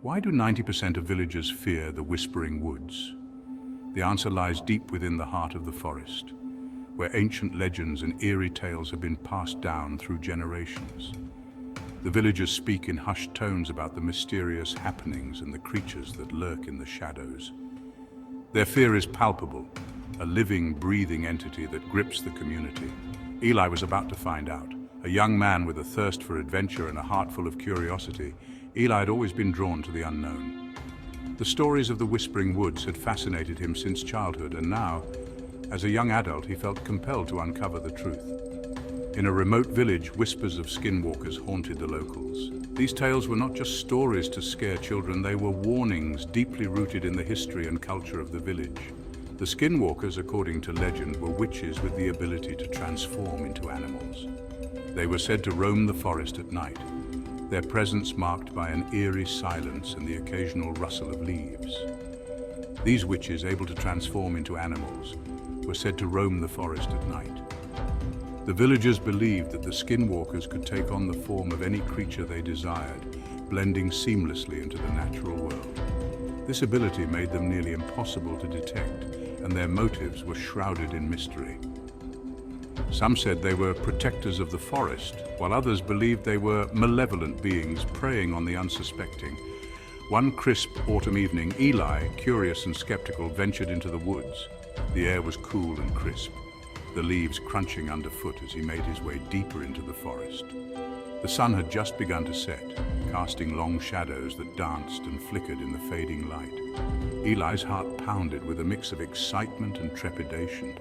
Why do 90% of villagers fear the whispering woods? The answer lies deep within the heart of the forest, where ancient legends and eerie tales have been passed down through generations. The villagers speak in hushed tones about the mysterious happenings and the creatures that lurk in the shadows. Their fear is palpable, a living, breathing entity that grips the community. Eli was about to find out. A young man with a thirst for adventure and a heart full of curiosity, Eli had always been drawn to the unknown. The stories of the Whispering Woods had fascinated him since childhood, and now, as a young adult, he felt compelled to uncover the truth. In a remote village, whispers of skinwalkers haunted the locals. These tales were not just stories to scare children, they were warnings deeply rooted in the history and culture of the village. The skinwalkers, according to legend, were witches with the ability to transform into animals. They were said to roam the forest at night, their presence marked by an eerie silence and the occasional rustle of leaves. These witches, able to transform into animals, were said to roam the forest at night. The villagers believed that the skinwalkers could take on the form of any creature they desired, blending seamlessly into the natural world. This ability made them nearly impossible to detect, and their motives were shrouded in mystery. Some said they were protectors of the forest, while others believed they were malevolent beings preying on the unsuspecting. One crisp autumn evening, Eli, curious and skeptical, ventured into the woods. The air was cool and crisp, the leaves crunching underfoot as he made his way deeper into the forest. The sun had just begun to set, casting long shadows that danced and flickered in the fading light. Eli's heart pounded with a mix of excitement and trepidation.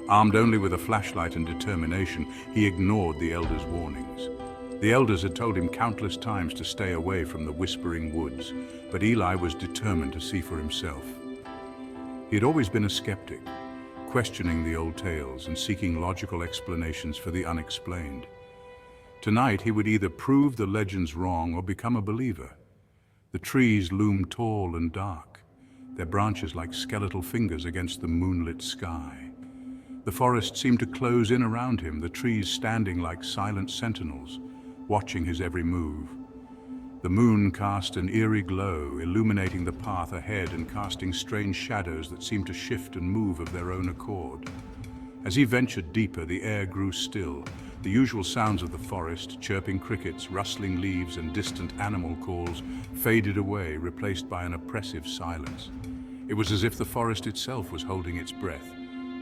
Armed only with a flashlight and determination, he ignored the elders' warnings. The elders had told him countless times to stay away from the Whispering Woods, but Eli was determined to see for himself. He had always been a skeptic, questioning the old tales and seeking logical explanations for the unexplained. Tonight, he would either prove the legends wrong or become a believer. The trees loomed tall and dark, their branches like skeletal fingers against the moonlit sky. The forest seemed to close in around him, the trees standing like silent sentinels, watching his every move. The moon cast an eerie glow, illuminating the path ahead and casting strange shadows that seemed to shift and move of their own accord. As he ventured deeper, the air grew still. The usual sounds of the forest, chirping crickets, rustling leaves, and distant animal calls, faded away, replaced by an oppressive silence. It was as if the forest itself was holding its breath,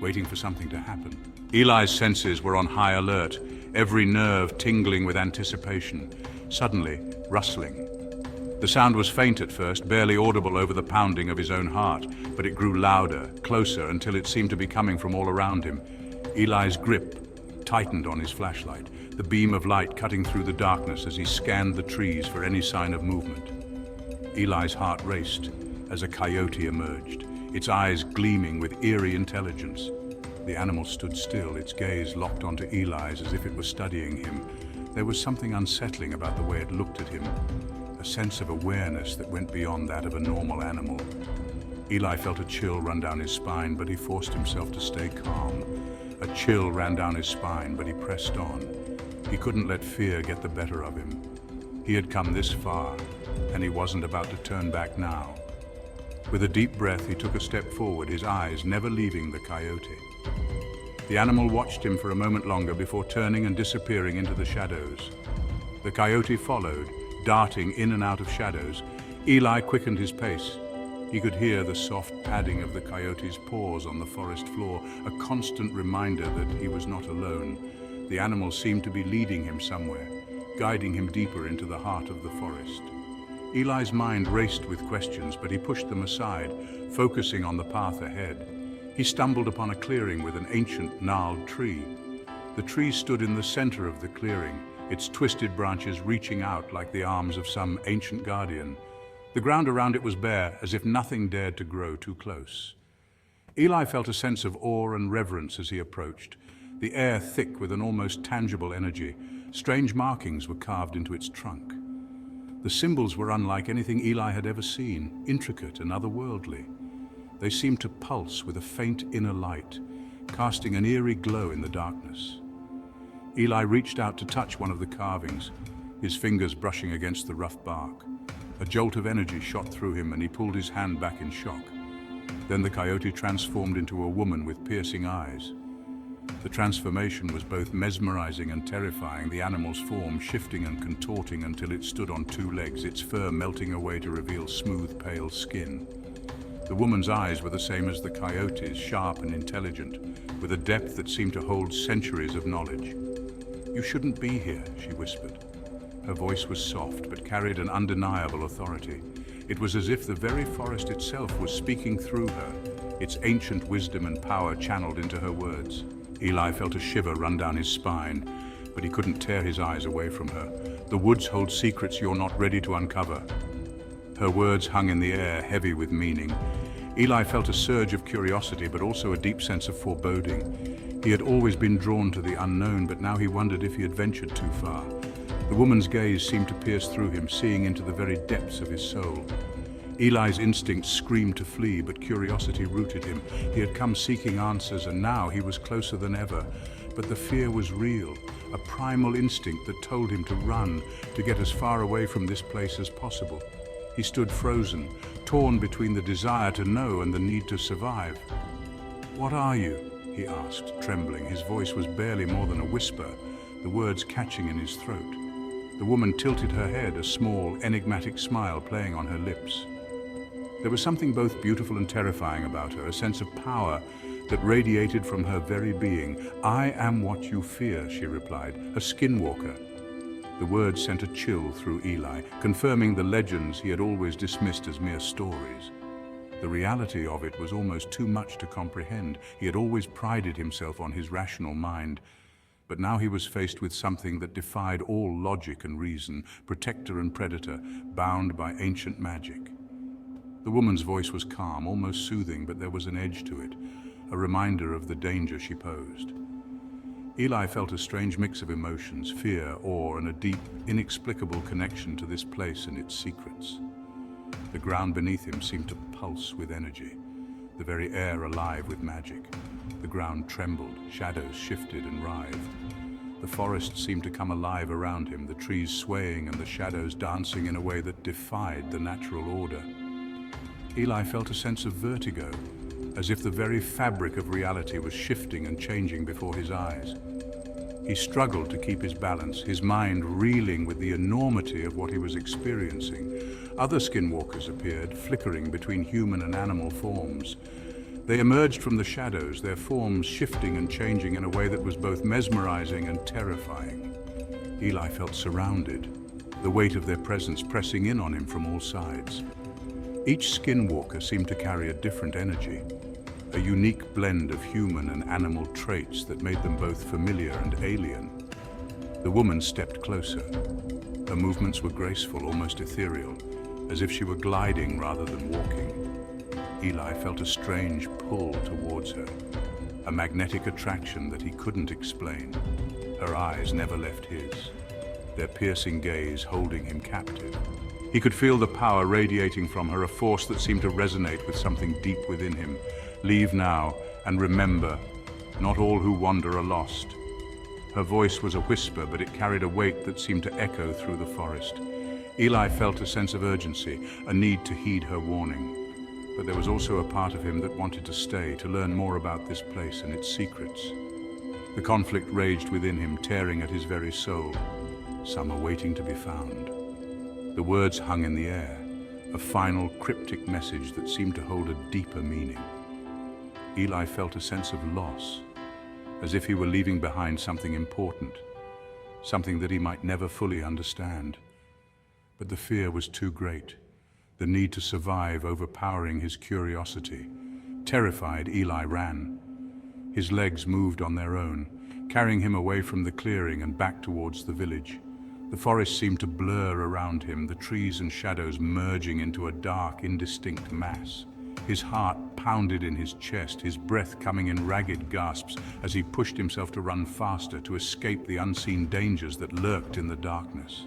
waiting for something to happen. Eli's senses were on high alert, every nerve tingling with anticipation. Suddenly, rustling. The sound was faint at first, barely audible over the pounding of his own heart, but it grew louder, closer, until it seemed to be coming from all around him. Eli's grip tightened on his flashlight, the beam of light cutting through the darkness as he scanned the trees for any sign of movement. Eli's heart raced as a coyote emerged, its eyes gleaming with eerie intelligence. The animal stood still, its gaze locked onto Eli's as if it was studying him. There was something unsettling about the way it looked at him, a sense of awareness that went beyond that of a normal animal. Eli felt a chill run down his spine, but he forced himself to stay calm. A chill ran down his spine, but he pressed on. He couldn't let fear get the better of him. He had come this far, and he wasn't about to turn back now. With a deep breath, he took a step forward, his eyes never leaving the coyote. The animal watched him for a moment longer before turning and disappearing into the shadows. The coyote followed, darting in and out of shadows. Eli quickened his pace. He could hear the soft padding of the coyote's paws on the forest floor, a constant reminder that he was not alone. The animal seemed to be leading him somewhere, guiding him deeper into the heart of the forest. Eli's mind raced with questions, but he pushed them aside, focusing on the path ahead. He stumbled upon a clearing with an ancient, gnarled tree. The tree stood in the center of the clearing, its twisted branches reaching out like the arms of some ancient guardian. The ground around it was bare, as if nothing dared to grow too close. Eli felt a sense of awe and reverence as he approached, the air thick with an almost tangible energy. Strange markings were carved into its trunk. The symbols were unlike anything Eli had ever seen, intricate and otherworldly. They seemed to pulse with a faint inner light, casting an eerie glow in the darkness. Eli reached out to touch one of the carvings, his fingers brushing against the rough bark. A jolt of energy shot through him and he pulled his hand back in shock. Then the coyote transformed into a woman with piercing eyes. The transformation was both mesmerizing and terrifying, the animal's form shifting and contorting until it stood on two legs, its fur melting away to reveal smooth, pale skin. The woman's eyes were the same as the coyote's, sharp and intelligent, with a depth that seemed to hold centuries of knowledge. "You shouldn't be here," she whispered. Her voice was soft, but carried an undeniable authority. It was as if the very forest itself was speaking through her, its ancient wisdom and power channeled into her words. Eli felt a shiver run down his spine, but he couldn't tear his eyes away from her. "The woods hold secrets you're not ready to uncover." Her words hung in the air, heavy with meaning. Eli felt a surge of curiosity, but also a deep sense of foreboding. He had always been drawn to the unknown, but now he wondered if he had ventured too far. The woman's gaze seemed to pierce through him, seeing into the very depths of his soul. Eli's instincts screamed to flee, but curiosity rooted him. He had come seeking answers, and now he was closer than ever. But the fear was real, a primal instinct that told him to run, to get as far away from this place as possible. He stood frozen, torn between the desire to know and the need to survive. "What are you?" he asked, trembling. His voice was barely more than a whisper, the words catching in his throat. The woman tilted her head, a small, enigmatic smile playing on her lips. There was something both beautiful and terrifying about her, a sense of power that radiated from her very being. "I am what you fear," she replied, "a skinwalker." The words sent a chill through Eli, confirming the legends he had always dismissed as mere stories. The reality of it was almost too much to comprehend. He had always prided himself on his rational mind, but now he was faced with something that defied all logic and reason, protector and predator, bound by ancient magic. The woman's voice was calm, almost soothing, but there was an edge to it, a reminder of the danger she posed. Eli felt a strange mix of emotions, fear, awe, and a deep, inexplicable connection to this place and its secrets. The ground beneath him seemed to pulse with energy, the very air alive with magic. The ground trembled, shadows shifted and writhed. The forest seemed to come alive around him, the trees swaying and the shadows dancing in a way that defied the natural order. Eli felt a sense of vertigo, as if the very fabric of reality was shifting and changing before his eyes. He struggled to keep his balance, his mind reeling with the enormity of what he was experiencing. Other skinwalkers appeared, flickering between human and animal forms. They emerged from the shadows, their forms shifting and changing in a way that was both mesmerizing and terrifying. Eli felt surrounded, the weight of their presence pressing in on him from all sides. Each skinwalker seemed to carry a different energy, a unique blend of human and animal traits that made them both familiar and alien. The woman stepped closer. Her movements were graceful, almost ethereal, as if she were gliding rather than walking. Eli felt a strange pull towards her, a magnetic attraction that he couldn't explain. Her eyes never left his, their piercing gaze holding him captive. He could feel the power radiating from her, a force that seemed to resonate with something deep within him. "Leave now, and remember, not all who wander are lost." Her voice was a whisper, but it carried a weight that seemed to echo through the forest. Eli felt a sense of urgency, a need to heed her warning. But there was also a part of him that wanted to stay, to learn more about this place and its secrets. The conflict raged within him, tearing at his very soul. Some are waiting to be found. The words hung in the air, a final cryptic message that seemed to hold a deeper meaning. Eli felt a sense of loss, as if he were leaving behind something important, something that he might never fully understand. But the fear was too great, the need to survive overpowering his curiosity. Terrified, Eli ran. His legs moved on their own, carrying him away from the clearing and back towards the village. The forest seemed to blur around him, the trees and shadows merging into a dark, indistinct mass. His heart pounded in his chest, his breath coming in ragged gasps as he pushed himself to run faster, to escape the unseen dangers that lurked in the darkness.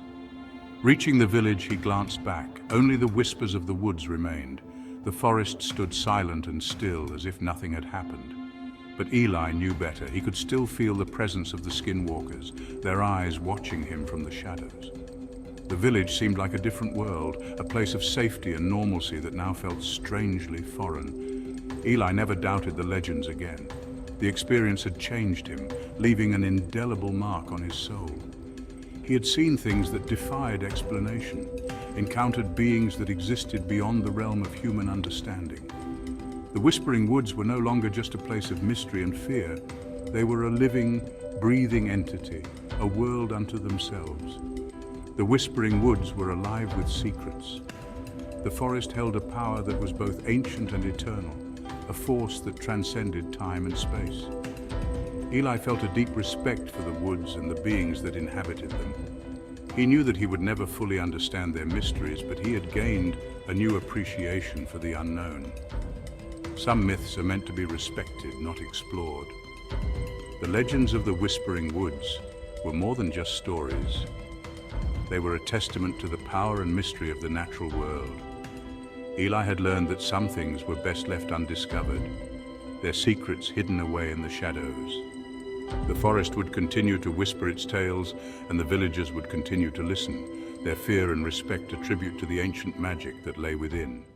Reaching the village, he glanced back. Only the whispers of the woods remained. The forest stood silent and still, as if nothing had happened. But Eli knew better. He could still feel the presence of the skinwalkers, their eyes watching him from the shadows. The village seemed like a different world, a place of safety and normalcy that now felt strangely foreign. Eli never doubted the legends again. The experience had changed him, leaving an indelible mark on his soul. He had seen things that defied explanation, encountered beings that existed beyond the realm of human understanding. The Whispering Woods were no longer just a place of mystery and fear. They were a living, breathing entity, a world unto themselves. The Whispering Woods were alive with secrets. The forest held a power that was both ancient and eternal, a force that transcended time and space. Eli felt a deep respect for the woods and the beings that inhabited them. He knew that he would never fully understand their mysteries, but he had gained a new appreciation for the unknown. Some myths are meant to be respected, not explored. The legends of the Whispering Woods were more than just stories. They were a testament to the power and mystery of the natural world. Eli had learned that some things were best left undiscovered, their secrets hidden away in the shadows. The forest would continue to whisper its tales, and the villagers would continue to listen, their fear and respect a tribute to the ancient magic that lay within.